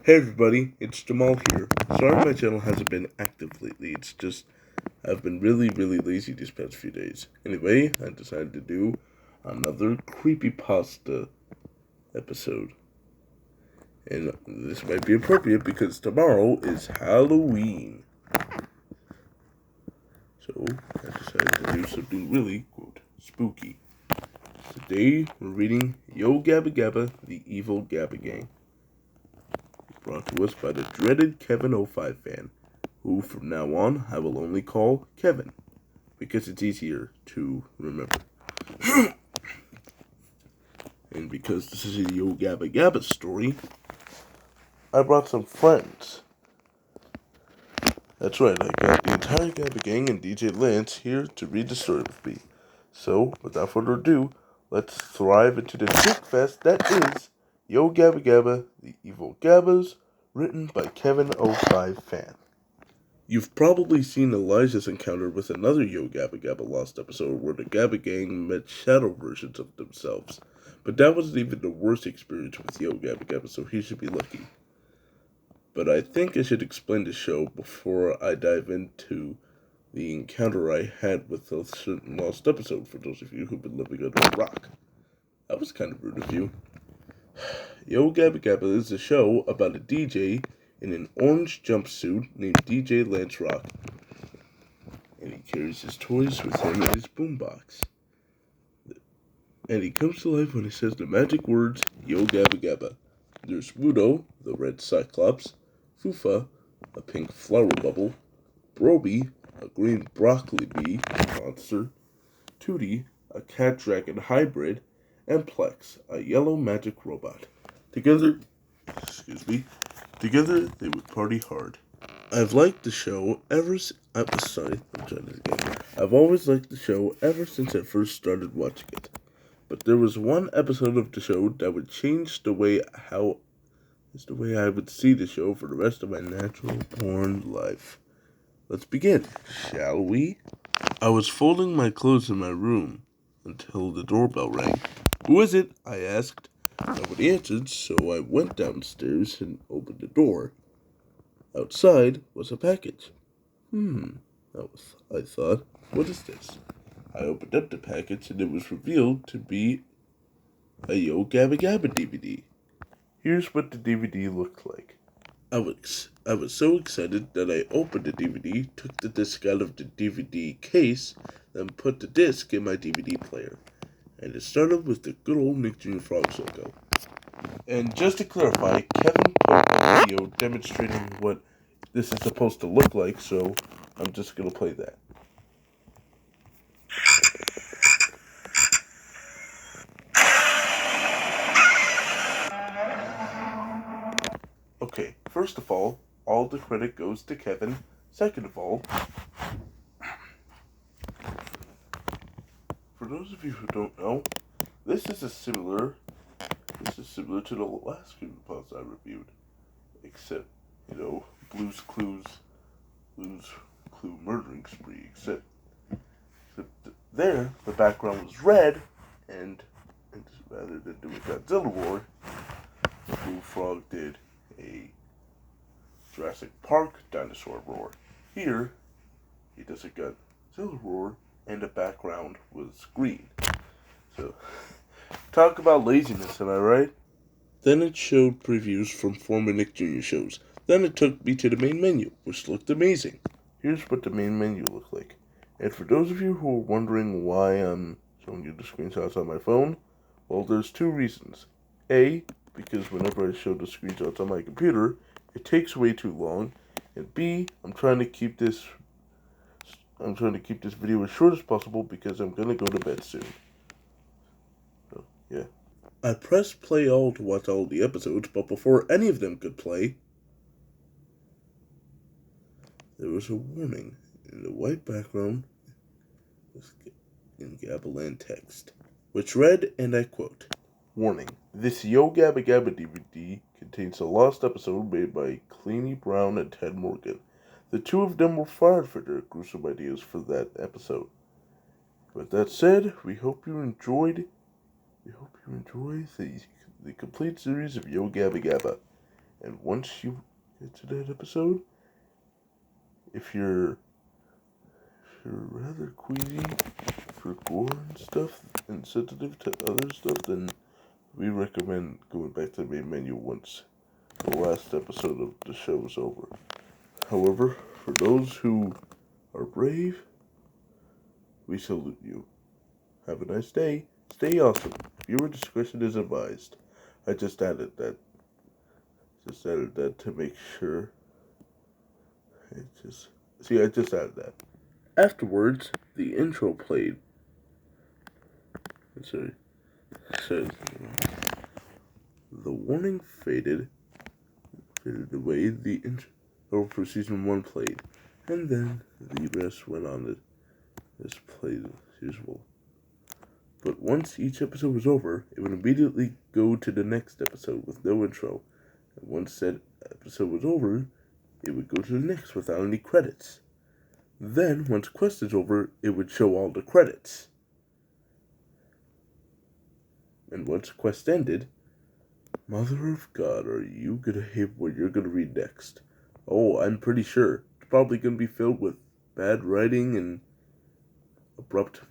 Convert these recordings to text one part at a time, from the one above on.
Hey everybody, it's Jamal here. Sorry my channel hasn't been active lately, it's just I've been really lazy these past few days. Anyway, I decided to do another Creepypasta episode. And this might be appropriate because tomorrow is Halloween. So, I decided to do something really, quote, spooky. Today, we're reading Yo Gabba Gabba, the Evil Gabba Gang. Brought to us by the dreaded Kevin05 fan, who from now on I will only call Kevin, because it's easier to remember. And because this is a Yo Gabba Gabba story, I brought some friends. That's right, I got the entire Gabba gang and DJ Lance here to read the story with me. So, without further ado, let's thrive into the sick fest that is Yo Gabba Gabba, the Evil Gabbas, written by Kevin05 fan. You've probably seen Elijah's encounter with another Yo Gabba Gabba Lost episode where the Gabba gang met shadow versions of themselves. But that wasn't even the worst experience with Yo Gabba Gabba, so he should be lucky. But I think I should explain the show before I dive into the encounter I had with a certain lost episode for those of you who've been living under a rock. That was kind of rude of you. Yo Gabba Gabba is a show about a DJ in an orange jumpsuit named DJ Lance Rock. And he carries his toys with him in his boombox. And he comes to life when he says the magic words, Yo Gabba Gabba. There's Wudo, the red cyclops, Fufa, a pink flower bubble, Broby, a green broccoli bee monster, Tootie, a cat dragon hybrid, and Plex, a yellow magic robot. Together they would party hard. I've liked the show I've always liked the show ever since I first started watching it. But there was one episode of the show that would change the way I would see the show for the rest of my natural born life. Let's begin, shall we? I was folding my clothes in my room until the doorbell rang. Who is it? I asked. Nobody answered, so I went downstairs and opened the door. Outside was a package. I thought, what is this? I opened up the package and it was revealed to be a Yo Gabba Gabba DVD. Here's what the DVD looked like. I was so excited that I opened the DVD, took the disc out of the DVD case, then put the disc in my DVD player. And it started with the good old Nick Jr. Frogs logo. And just to clarify, Kevin put a video demonstrating what this is supposed to look like, so I'm just going to play that. Okay, first of all the credit goes to Kevin. Second of all, for those of you who don't know, this is similar to the last Creepypasta I reviewed. Except, Blue's Clue murdering spree, except there, the background was red, and rather than doing Godzilla War, Blue Frog did a Jurassic Park dinosaur roar. Here, he does a Godzilla roar, and the background was green. So, talk about laziness, am I right? Then it showed previews from former Nick Jr. shows. Then it took me to the main menu, which looked amazing. Here's what the main menu looked like. And for those of you who are wondering why I'm showing you the screenshots on my phone, well, there's two reasons. A, because whenever I show the screenshots on my computer, it takes way too long. And B, I'm trying to keep this video as short as possible because I'm gonna go to bed soon. So, yeah. I pressed play all to watch all the episodes, but before any of them could play, there was a warning in the white background in Gabbaland text, which read, and I quote, Warning, this Yo Gabba Gabba DVD contains a lost episode made by Cleany Brown and Ted Morgan. The two of them were fired for their gruesome ideas for that episode. With that said, we hope you enjoy the complete series of Yo Gabba Gabba. And once you get to that episode, if you're rather queasy for gore and stuff and sensitive to other stuff, then we recommend going back to the main menu once the last episode of the show is over. However, for those who are brave, we salute you. Have a nice day. Stay awesome. Viewer discretion is advised. I just added that. To make sure. I just added that. Afterwards, the intro played. Sorry. Says the warning faded away. The intro for season 1 played, and then the rest went on as played as usual. But once each episode was over, it would immediately go to the next episode with no intro. And once said episode was over, it would go to the next without any credits. Then, once Quest is over, it would show all the credits. And once Quest ended, Mother of God, are you gonna hate what you're gonna read next? Oh, I'm pretty sure. It's probably gonna be filled with bad writing and abrupt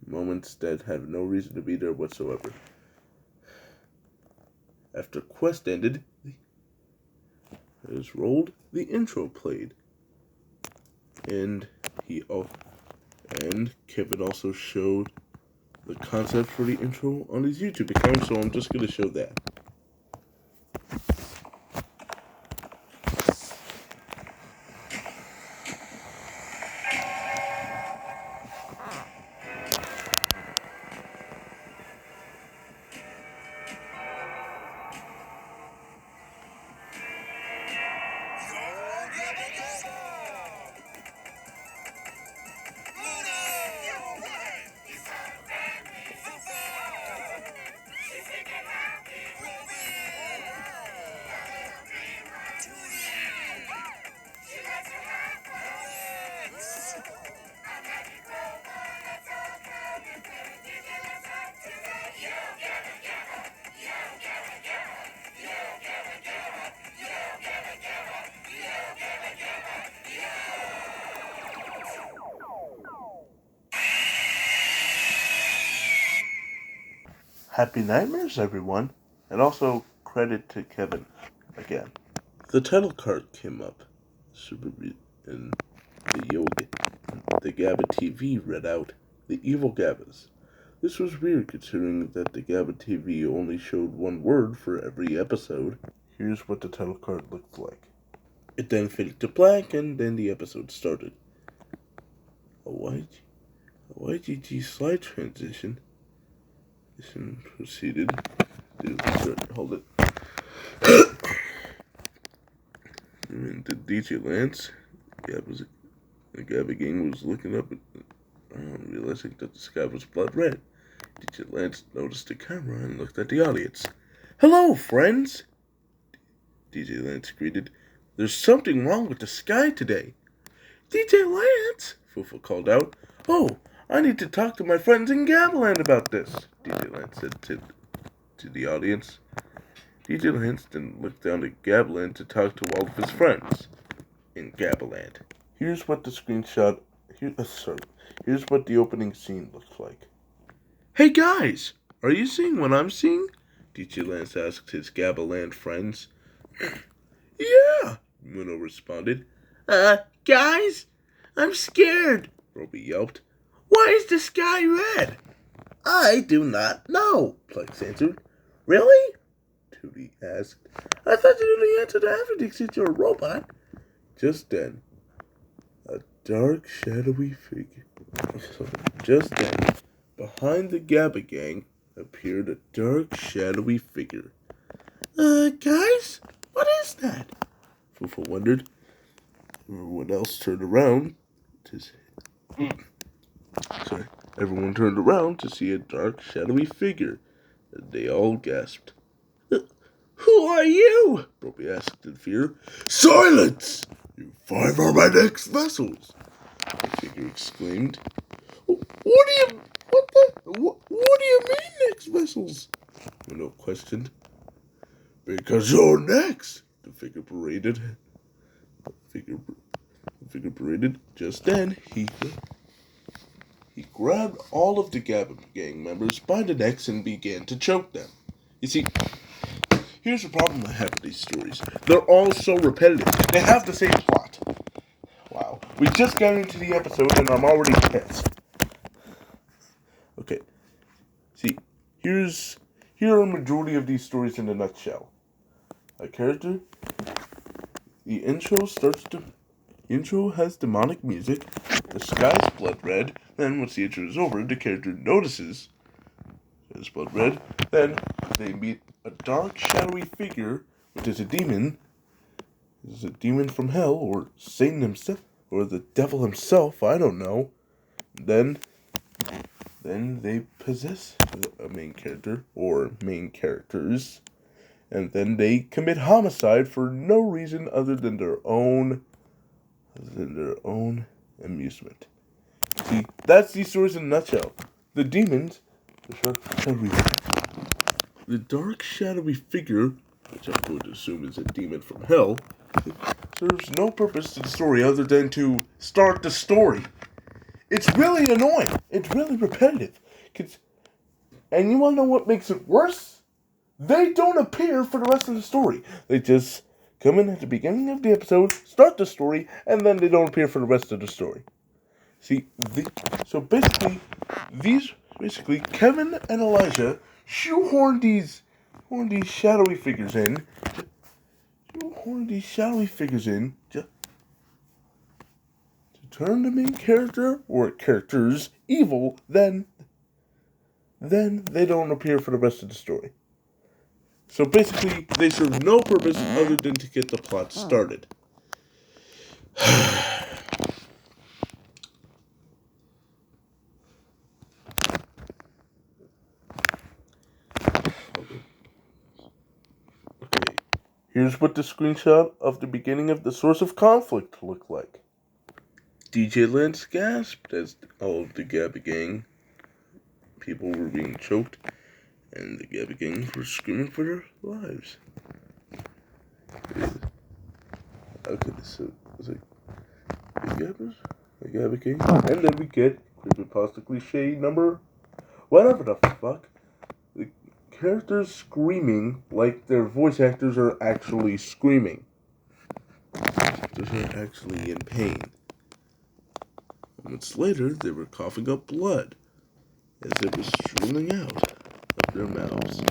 moments that have no reason to be there whatsoever. After Quest ended, as rolled, the intro played. And Kevin also showed the concept for the intro on his YouTube account, so I'm just gonna show that. Happy Nightmares, everyone, and also credit to Kevin again. The title card came up, and the Gabba TV read out the evil Gabbas. This was weird considering that the Gabba TV only showed one word for every episode. Here's what the title card looked like. It then faded to black, and then the episode started. A YGG slide transition proceeded. Hold it. And the DJ Lance, the Gabba gang was looking up, realizing that the sky was blood red. DJ Lance noticed the camera and looked at the audience. "Hello, friends," DJ Lance greeted. "There's something wrong with the sky today." "DJ Lance," Fufu called out. "Oh, I need to talk to my friends in Gabbaland about this," DJ Lance said to the audience. DJ Lance then looked down at Gabbaland to talk to all of his friends in Gabbaland. Here's what the screenshot. Here's what the opening scene looks like. "Hey guys, are you seeing what I'm seeing?" DJ Lance asked his Gabbaland friends. "Yeah," Muno responded. Guys, I'm scared," Roby yelped. "Why is the sky red?" "I do not know," Plex answered. "Really?" Tootie asked. "I thought you knew the answer to everything since you're a robot." Just then, a dark, shadowy figure. Behind the Gabba gang appeared a dark, shadowy figure. Guys, what is that?" Fufu wondered. Everyone else turned around to see. Everyone turned around to see a dark, shadowy figure, and they all gasped. "Who are you?" Roby asked in fear. "Silence! You 5 are my next vessels!" the figure exclaimed. What do you mean next vessels?" Mino questioned. "Because you're next," The figure paraded. Just then, he grabbed all of the Gabba gang members by the necks and began to choke them. You see, here's the problem I have with these stories. They're all so repetitive. They have the same plot. Wow. We just got into the episode and I'm already pissed. Okay. See, here are a majority of these stories in a nutshell. A character, the intro has demonic music, the sky's blood red, then once the intro is over, the character notices it's blood red, then they meet a dark, shadowy figure, which is a demon. This is a demon from hell, or Satan himself, or the devil himself, I don't know. Then they possess a main character, or main characters, and then they commit homicide for no reason other than their own amusement. See, that's these stories in a nutshell. The demons, the dark, shadowy figure, which I'm going to assume is a demon from hell, serves no purpose to the story other than to start the story. It's really annoying. It's really repetitive. And you want to know what makes it worse? They don't appear for the rest of the story. They just come in at the beginning of the episode, start the story, and then they don't appear for the rest of the story. See, so basically, Kevin and Elijah shoehorn these shadowy figures in. To turn the main character or characters evil, then they don't appear for the rest of the story. So basically, they serve no purpose other than to get the plot started. Okay, here's what the screenshot of the beginning of the source of conflict looked like. DJ Lance gasped as all of the Gabba gang people were being choked, and the Gabba gangs were screaming for their lives. Okay, so it's like the Gabba gang, and then we get Creepypasta cliche number, whatever the fuck. The characters screaming like their voice actors are actually screaming. They're actually in pain. Moments later, they were coughing up blood as it was streaming out of their mouths. They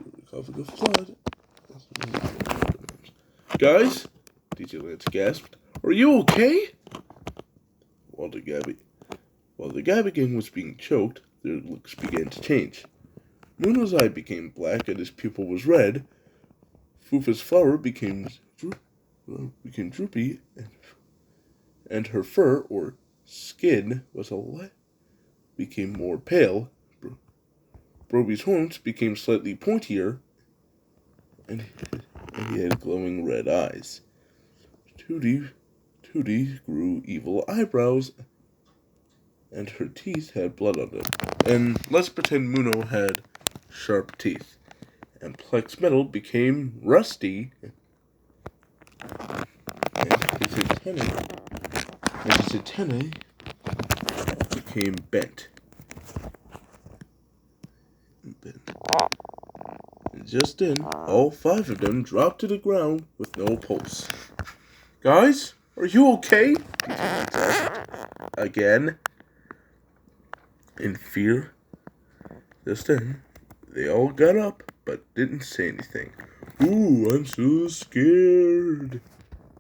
were coughing up blood. Guys, DJ Lance gasped, "Are you okay?" While the Gabba gang was being choked, their looks began to change. Muno's eye became black and his pupil was red. Fufa's flower became droopy, and her fur or skin became more pale. Broby's horns became slightly pointier, and he had glowing red eyes. Tootie grew evil eyebrows, and her teeth had blood on them. And let's pretend Muno had sharp teeth. And Plex metal became rusty, and his antennae became bent. And just then, all 5 of them dropped to the ground with no pulse. "Guys, are you okay?" Again, in fear. Just then, they all got up, but didn't say anything. "Ooh, I'm so scared."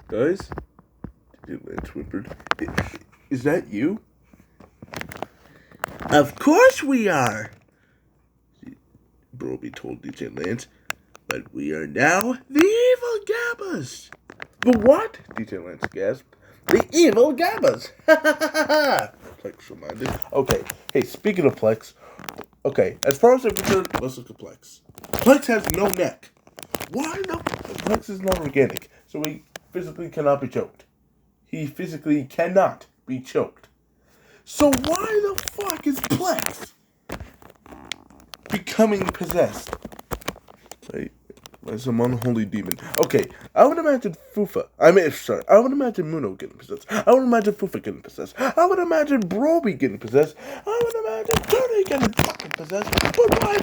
"Guys?" Lance whimpered. "Is that you?" "Of course we are," Broby told DJ Lance. "But we are now the evil Gabbas." "The what?" DJ Lance gasped. "The evil Gabbas!" "Ha ha ha ha!" Plex reminded. Okay, hey, speaking of Plex, okay, as far as I'm concerned, let's look at Plex. Plex has no neck. Why no? Plex is not organic, so he physically cannot be choked. He physically cannot be choked. So why the fuck is Plex becoming possessed? by some unholy demon. Okay, I would imagine I would imagine Muno getting possessed. I would imagine Fufa getting possessed. I would imagine Broby getting possessed. I would imagine Tony getting fucking possessed. But why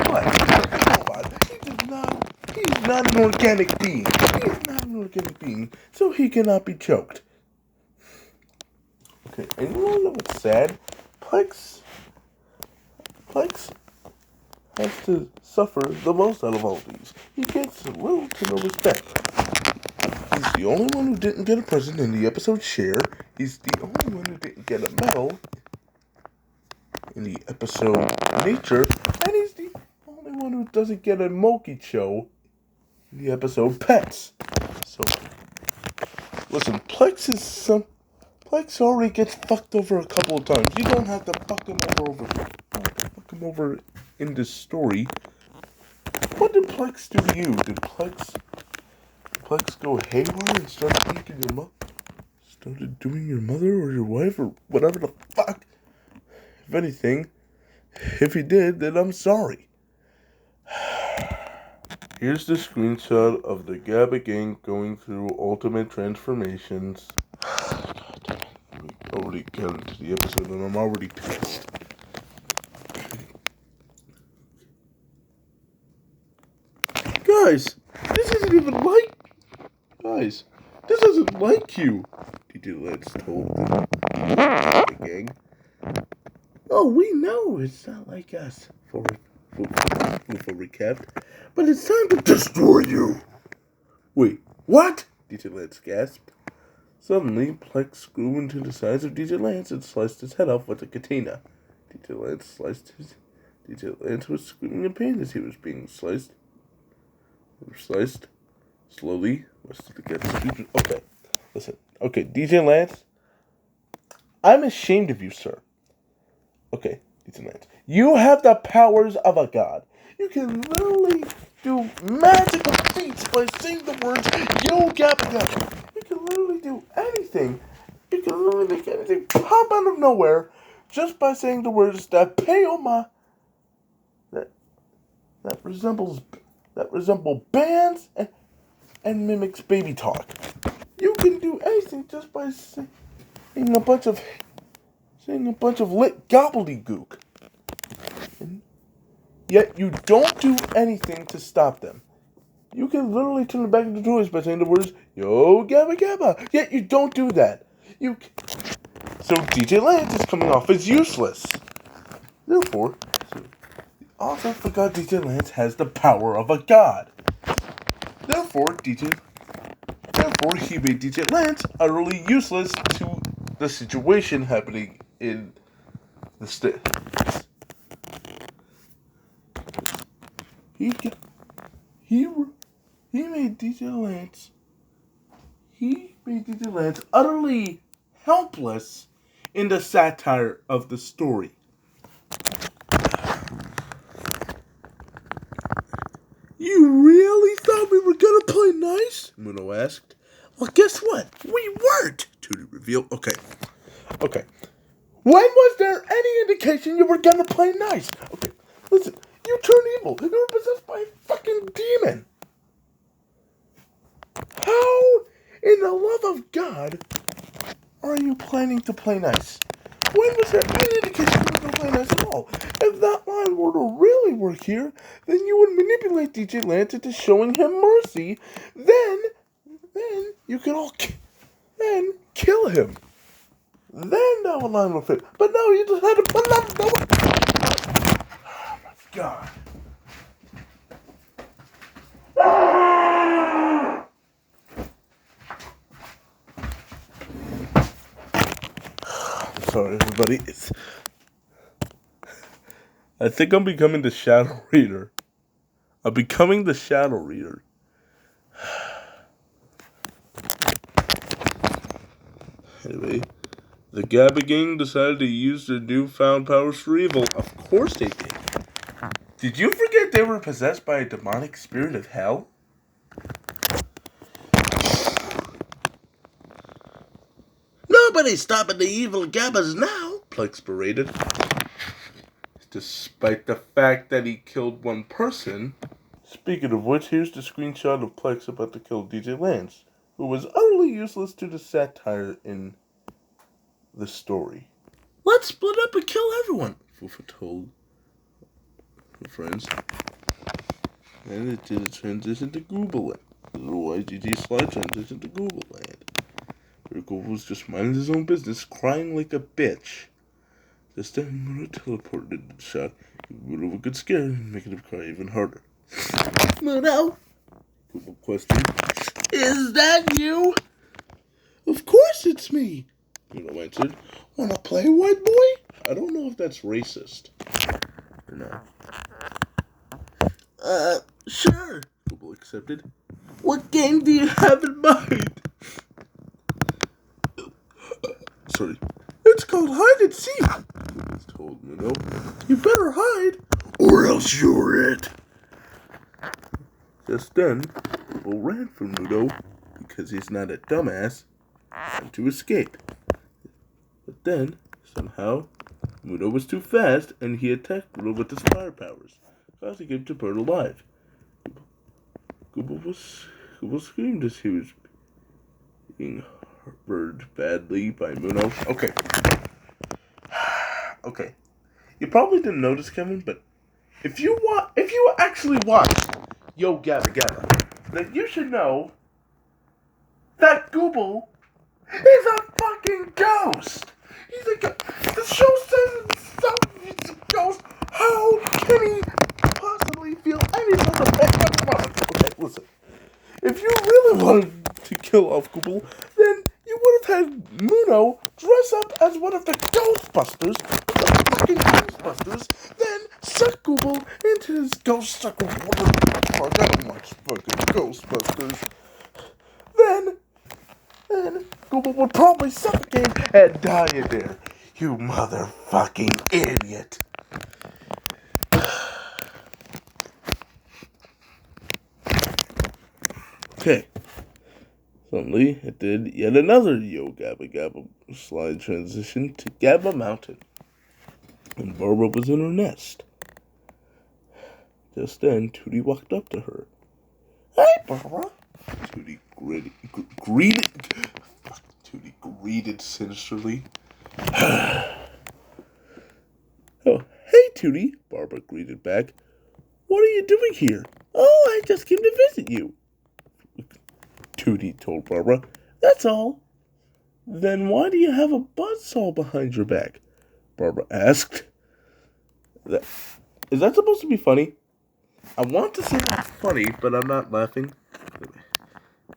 he's not an organic being. He's not an organic being, so he cannot be choked. Okay, and you wanna know what's sad? Plex has to suffer the most out of all these. He gets little to no respect. He's the only one who didn't get a present in the episode Share. He's the only one who didn't get a medal in the episode Nature. And he's the only one who doesn't get a Mokicho in the episode Pets. So, listen, Plex already gets fucked over a couple of times. You don't have to fuck him over in this story. What did Plex do to you? Did Plex go haywire and started doing your mother or your wife or whatever the fuck? If anything, if he did, then I'm sorry. Here's the screenshot of the Gabba gang going through ultimate transformations. We already got into the episode and I'm already pissed. Guys, this isn't even like... Guys, this isn't like you, DJ Lance told the gang. Oh, we know it's not like us, for recap, but it's time to destroy you. Wait, what? DJ Lance gasped. Suddenly, Plex grew into the size of DJ Lance and sliced his head off with a katana. DJ Lance was screaming in pain as he was being sliced. Slowly. Okay, listen. Okay, DJ Lance, I'm ashamed of you, sir. Okay, DJ Lance, you have the powers of a god. You can literally do magical feats by saying the words, Yo Gabba Gabba. You can literally do anything. You can literally make anything pop out of nowhere just by saying the words that Peoma that resemble bands and mimics baby talk. You can do anything just by saying a bunch of lit gobbledygook. And yet you don't do anything to stop them. You can literally turn it back into toys by saying the words, Yo Gabba Gabba. Yet you don't do that. So DJ Lance is coming off as useless. Therefore, the author forgot DJ Lance has the power of a god. Therefore, he made DJ Lance utterly useless to the situation happening in the state. He made DJ Lance utterly helpless in the satire of the story. You really thought we were gonna play nice? Muno asked. Well, guess what? We weren't, Tootie revealed. Okay. When was there any indication you were gonna play nice? Okay, listen, you turned evil. You were possessed by a fucking demon. How, in the love of God, are you planning to play nice? When was there any indication you were going to play nice at all? If that line were to really work here, then you would manipulate DJ Lance into showing him mercy. Then you could all kill him. Then that line would fit. But no, you just had to put that. Oh my God. Sorry, everybody. I think I'm becoming the shadow reader. I'm becoming the shadow reader. Anyway, the Gabba gang decided to use their newfound powers for evil. Of course they did. Did you forget they were possessed by a demonic spirit of hell? Nobody's stopping the evil Gabbas now, Plex berated. Despite the fact that he killed one person, Speaking of which, here's the screenshot of Plex about to kill DJ Lance, who was utterly useless to the satire in the story. Let's split up and kill everyone, Fufa told her friends. And it did a transition to Google Land. The little YGG slide transition to Google Land. Where Google was just minding his own business, crying like a bitch. Just then, Muno teleported into the shot. Muno would get scared and making him cry even harder. Muno? Google questioned. Is that you? Of course it's me, Muno answered. Wanna play, white boy? I don't know if that's racist or not. Sure, Google accepted. What game do you have in mind? Sorry. It's called hide and seek, Google told Muno. You better hide, or else you're it. Just then, Google ran from Muno, because he's not a dumbass, and to escape. But then, somehow, Muno was too fast, and he attacked Muno with his fire powers, causing him to burn alive. Google screamed as he was being burned badly by Muno. Okay. You probably didn't notice, Kevin, but if you actually watched Yo Gabba Gabba, then you should know that Google is a fucking ghost. He's a ghost. The show says it's a ghost. How can he possibly feel any sort of Okay, listen. If you really wanted to kill off Google, then you would have had Muno dress up as one of the Ghostbusters, then suck Google into his ghost sucker water. Fuck, I don't watch fucking Ghostbusters. Then Google would probably suffocate and die in there. You motherfucking idiot. Okay. Suddenly, it did yet another Yo Gabba Gabba slide transition to Gabba Mountain. And Barbara was in her nest. Just then, Tootie walked up to her. Hey, Barbara. Tootie greeted sinisterly. Oh, hey, Tootie, Barbara greeted back. What are you doing here? Oh, I just came to visit you, Tootie told Barbara. That's all. Then why do you have a buzzsaw behind your back? Barbara asked. Is that supposed to be funny? I want to say that's funny, but I'm not laughing.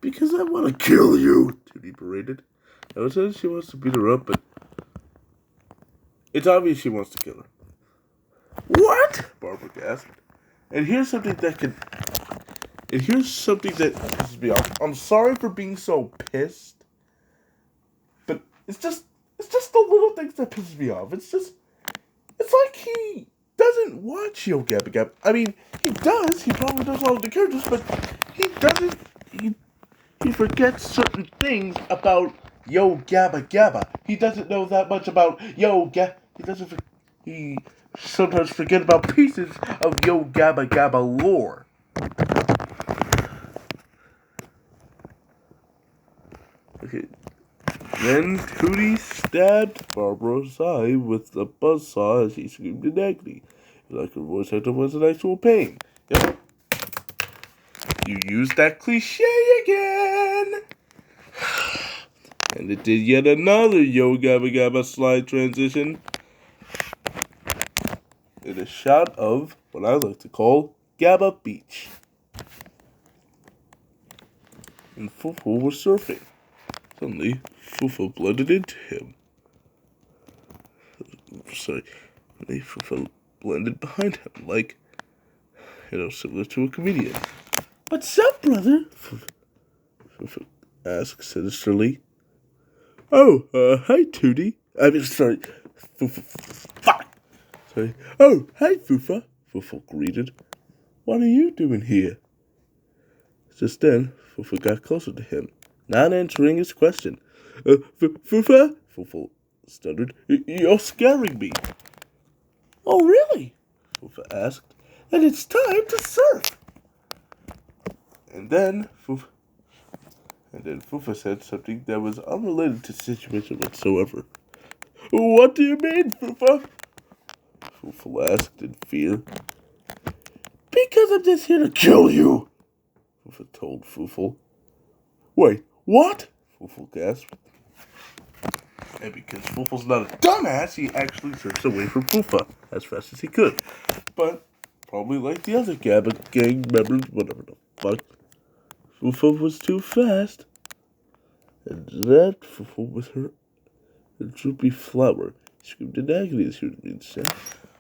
Because I want to kill you, Tootie berated. I said she wants to beat her up, but it's obvious she wants to kill her. What? Barbara gasped. And here's something that pisses me off. I'm sorry for being so pissed, but it's just the little things that piss me off. It's like he doesn't watch Yo Gabba Gabba. I mean, he does. He probably does all of the characters, but he doesn't. He forgets certain things about Yo Gabba Gabba. He doesn't know that much about Yo Gabba. He sometimes forget about pieces of Yo Gabba Gabba lore. Okay. Then Tootie stabbed Barbara's eye with the buzzsaw as he screamed in agony. Like her voice actor was an actual pain. Yep. You used that cliche again! And it did yet another Yo Gabba Gabba slide transition. In a shot of what I like to call Gabba Beach. And Fufu was surfing. Suddenly, Fufu blended into him. Fufu blended behind him, like, similar to a comedian. What's up, brother? Fufu asked sinisterly. Oh, hi, Tootie. Fuck. Sorry. Oh, hi, Fufa, Fufu greeted. What are you doing here? Just then, Fufu got closer to him, not answering his question. Fufa? Fufu stuttered. You're scaring me. Oh, really? Fufa asked. Then it's time to surf. And then Fufa said something that was unrelated to the situation whatsoever. What do you mean, Fufa? Fufa asked in fear. Because I'm just here to kill you, Fufa told Fufel. Wait, what? Fufel gasped. And because Fufel's not a dumbass, he actually jerks away from Fufa as fast as he could. But, probably like the other Gabba gang members, whatever the fuck, Fufa was too fast. And that Fufa with her droopy flower screamed in agony as he remained sad.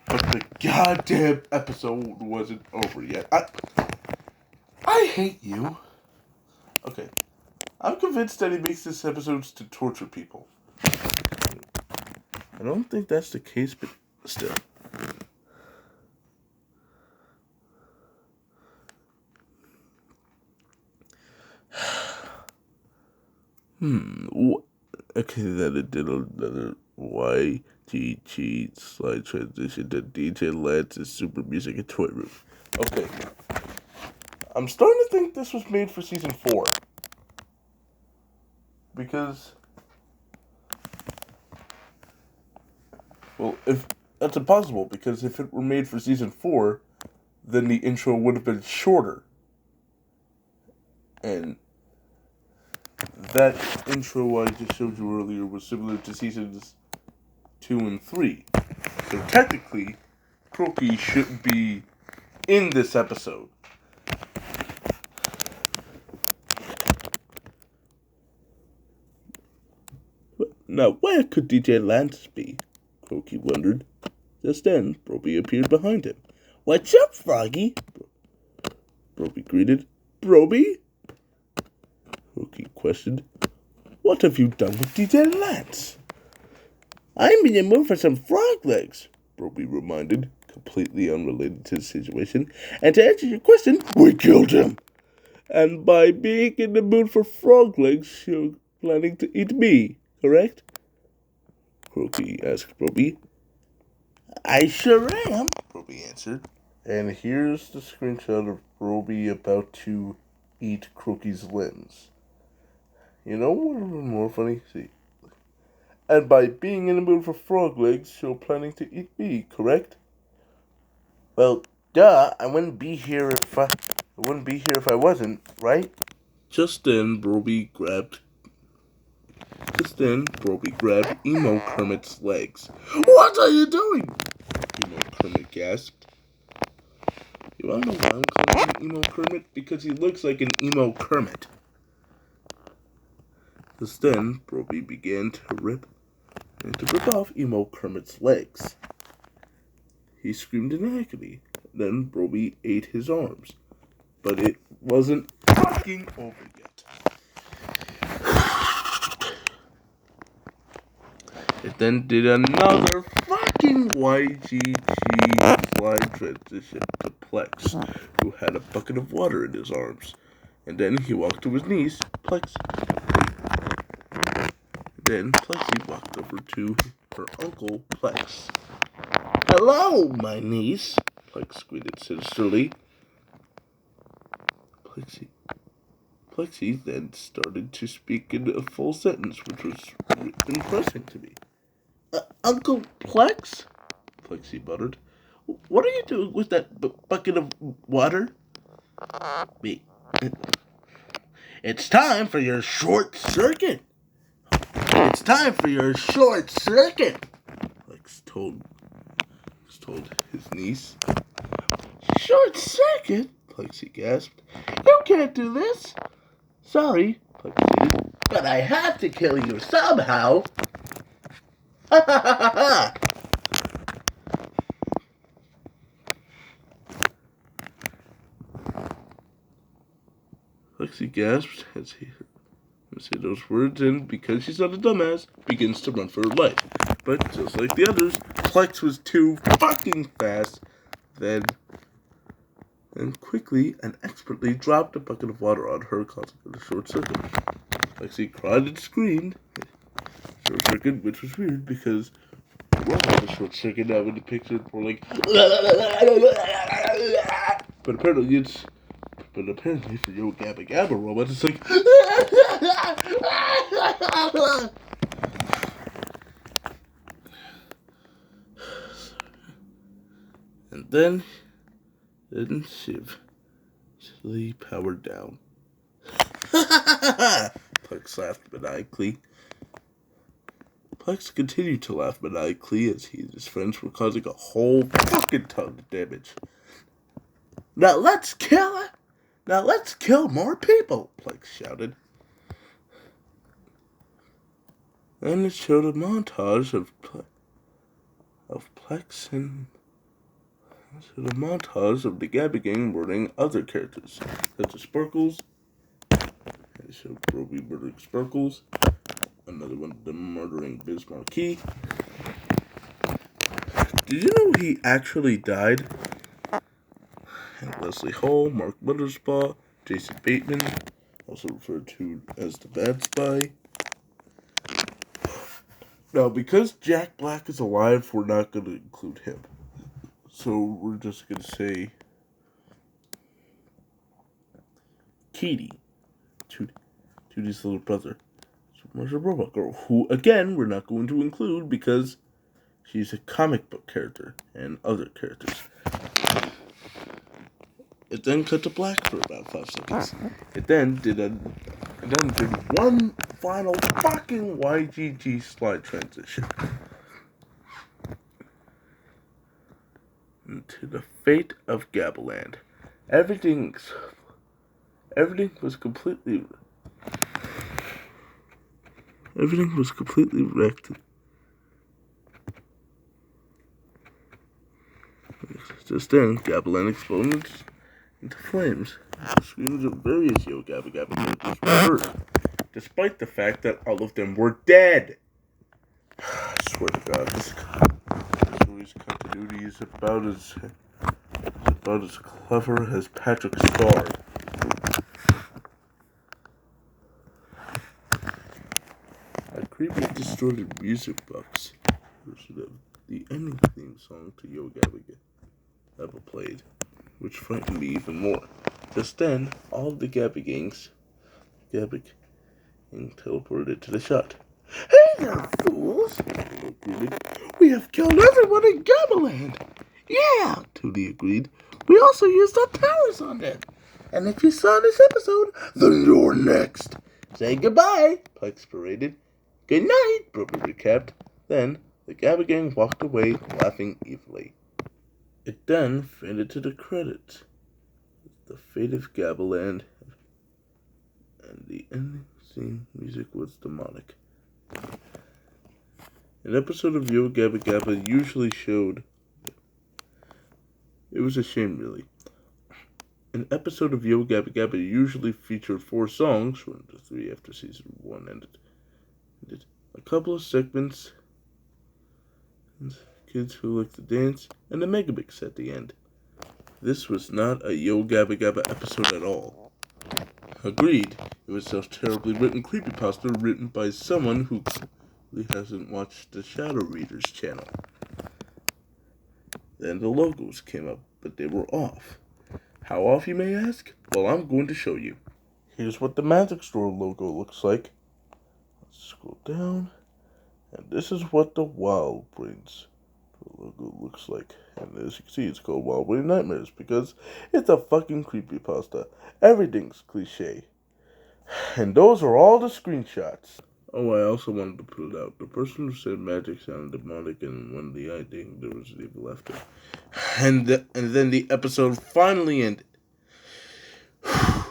But the goddamn episode wasn't over yet. I hate you. Okay. I'm convinced that he makes this episodes to torture people. I don't think that's the case, but still. Okay, then it did another YGG slide transition to DJ Lance's Super Music and Toy Room. Okay. I'm starting to think this was made for season 4. Because, well, if that's impossible, because if it were made for season 4, then the intro would have been shorter. And that intro I just showed you earlier was similar to seasons 2 and 3. So technically, Croaky shouldn't be in this episode. Now, where could DJ Lance be? Croaky wondered. Just then, Broby appeared behind him. What's up, Froggy? Broby greeted. Broby? Croaky questioned. What have you done with DJ Lance? I'm in the mood for some frog legs, Broby reminded, completely unrelated to the situation. And to answer your question, we killed him. And by being in the mood for frog legs, you're planning to eat me, correct? Croaky asked Broby. I sure am, Broby answered. And here's the screenshot of Broby about to eat Croaky's limbs. You know what would be more funny? See. And by being in the mood for frog legs, you're planning to eat me, correct? Well, duh, I wouldn't be here if I wasn't, right? Just then, Broby grabbed Emo Kermit's legs. What are you doing? Emo Kermit gasped. You wanna know why I'm calling him Emo Kermit? Because he looks like an Emo Kermit. Just then, Broby began to rip off Emo Kermit's legs. He screamed in agony. Then Broby ate his arms. But it wasn't fucking over yet. It then did another fucking YGG slide transition to Plex, who had a bucket of water in his arms. And then he walked to his niece, Plexi. Then Plexi walked over to her uncle, Plex. Hello, my niece, Plex greeted sinisterly. Plexi then started to speak in a full sentence, which was impressive to me. Uncle Plex? Plexi muttered. What are you doing with that bucket of water? Me. It's time for your short circuit. It's time for your short circuit, Plex told his niece. Short circuit? Plexi gasped. You can't do this. Sorry, Plexi, but I have to kill you somehow. Ha ha ha ha ha! Plexi gasped as he said those words, and because she's not a dumbass, begins to run for her life. But just like the others, Plex was too fucking fast. Then quickly and expertly dropped a bucket of water on her, causing her to short circuit. Plexi cried and screamed. Short circuit, which was weird because we're having a short circuit now in the picture. We're like, but apparently it's But apparently for Yo Gabba Gabba robots, it's like... and then Shiv slowly powered down. Plex laughed maniacally. Plex continued to laugh maniacally as he and his friends were causing a whole fucking ton of damage. Now let's kill more people, Plex shouted. Then it showed a montage of Plex and the montage of the Gabba gang murdering other characters, such as Sparkles. It showed Roby murdering Sparkles. Another one of them murdering Biz Marquee. Did you know he actually died? And Leslie Hall, Mark Motherspaw, Jason Bateman, also referred to as the Bad Spy. Now, because Jack Black is alive, we're not going to include him. So we're just going to say Katie, Tootie's little brother. Where's a robot girl? Who, again, we're not going to include because she's a comic book character and other characters. It then cut to black for about 5 seconds. It then did one final fucking YGG slide transition into the fate of Gabbaland. Everything was completely wrecked. Just then, Gabbaland exploded into flames. The screams of various Yo Gabba Gabba characters were heard, despite the fact that all of them were dead. I swear to God, this story's continuity is about as clever as Patrick Star. A creepy distorted music box version of the ending theme song to Yo Gabba Gabba played, which frightened me even more. Just then, all of the Gabba gang teleported to the shot. Hey there, fools! We have killed everyone in Gabbaland! Yeah, Tootie agreed. We also used our powers on them. And if you saw this episode, then you're next. Say goodbye, Plex paraded. Good night, Brooker recapped. Then, the Gabba gang walked away, laughing evilly. It then faded to the credits. The fate of Gabbaland, and the ending scene music was demonic. An episode of Yo Gabba Gabba usually showed... It was a shame, really. An episode of Yo Gabba Gabba usually featured 4 songs, or 3 after season 1 ended. A couple of segments, kids who like to dance, and a megamix at the end. This was not a Yo Gabba Gabba episode at all. Agreed, it was a terribly written creepypasta written by someone who clearly hasn't watched the Shadow Readers channel. Then the logos came up, but they were off. How off, you may ask? Well, I'm going to show you. Here's what the Magic Store logo looks like. Let's scroll down, and this is what the Wild Brains logo looks like. And as you can see, it's called Wild Brain Nightmares because it's a fucking creepypasta. Everything's cliche. And those are all the screenshots. Oh, I also wanted to put it out. The person who said magic sounded demonic, and when the idea there was an evil laughter. And then the episode finally ended. I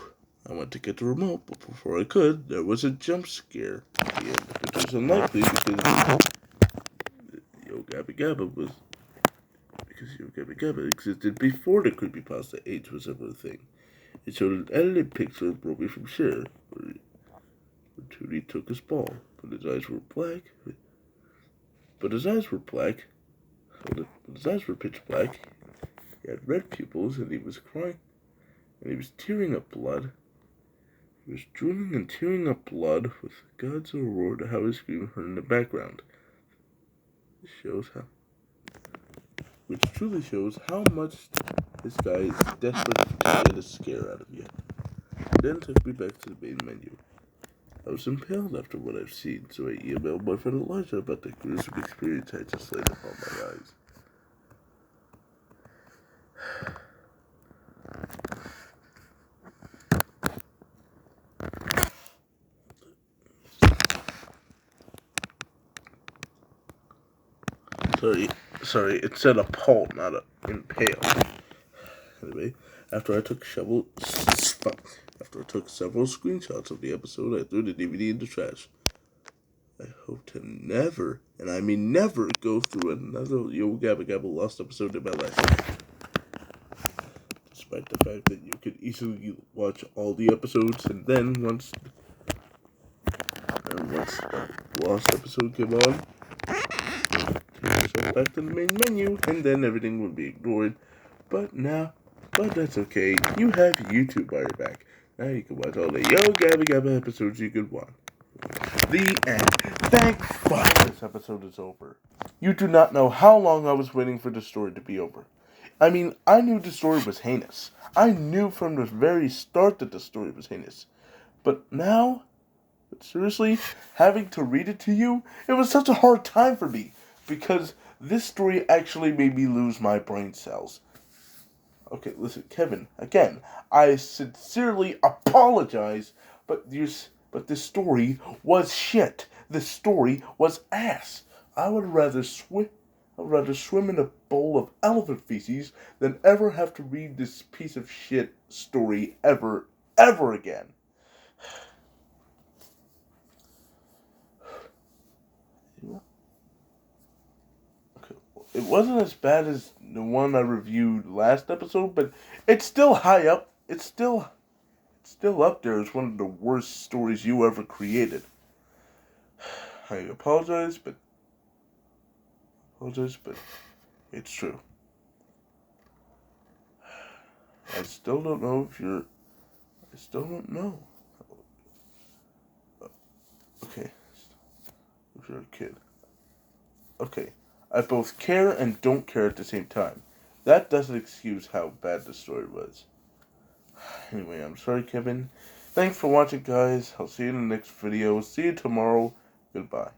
went to get the remote, but before I could, there was a jump scare at the end, which was unlikely because Yo Gabba Gabba existed before the creepypasta age was ever a thing. It showed an edited picture of Roby from Cher, where Tootie took his ball, but his eyes were black. But his eyes were pitch black. He had red pupils, and he was crying, and he was tearing up blood. He was drooling and tearing up blood with God's roar to how his scream heard in the background. This shows how which truly shows how much this guy is desperate to get a scare out of you. Then took me back to the main menu. I was impelled after what I've seen, so I emailed my friend Elijah about the gruesome experience I just laid upon my eyes. Sorry, it said appalled, not impaled. Anyway, after I took several screenshots of the episode, I threw the DVD in the trash. I hope to never, and I mean never, go through another Yo Gabba Gabba lost episode in my life. Despite the fact that you could easily watch all the episodes, and then once the lost episode came on, take yourself back to the main menu, and then everything would be ignored. But that's okay. You have YouTube by your back. Now you can watch all the Yo Gabba Gabba episodes you could want. The end. Thank fuck this episode is over. You do not know how long I was waiting for the story to be over. I mean, I knew the story was heinous. I knew from the very start that the story was heinous. But now, seriously, having to read it to you, it was such a hard time for me. Because this story actually made me lose my brain cells. Okay, listen, Kevin, again, I sincerely apologize, but this story was shit. This story was ass. I would rather swim in a bowl of elephant feces than ever have to read this piece of shit story ever again. Okay, it wasn't as bad as the one I reviewed last episode, but it's still high up. It's still up there as one of the worst stories you ever created. I apologize, but it's true. I still don't know. Okay, if you're a kid. Okay, I both care and don't care at the same time. That doesn't excuse how bad the story was. Anyway, I'm sorry, Kevin. Thanks for watching, guys. I'll see you in the next video. See you tomorrow. Goodbye.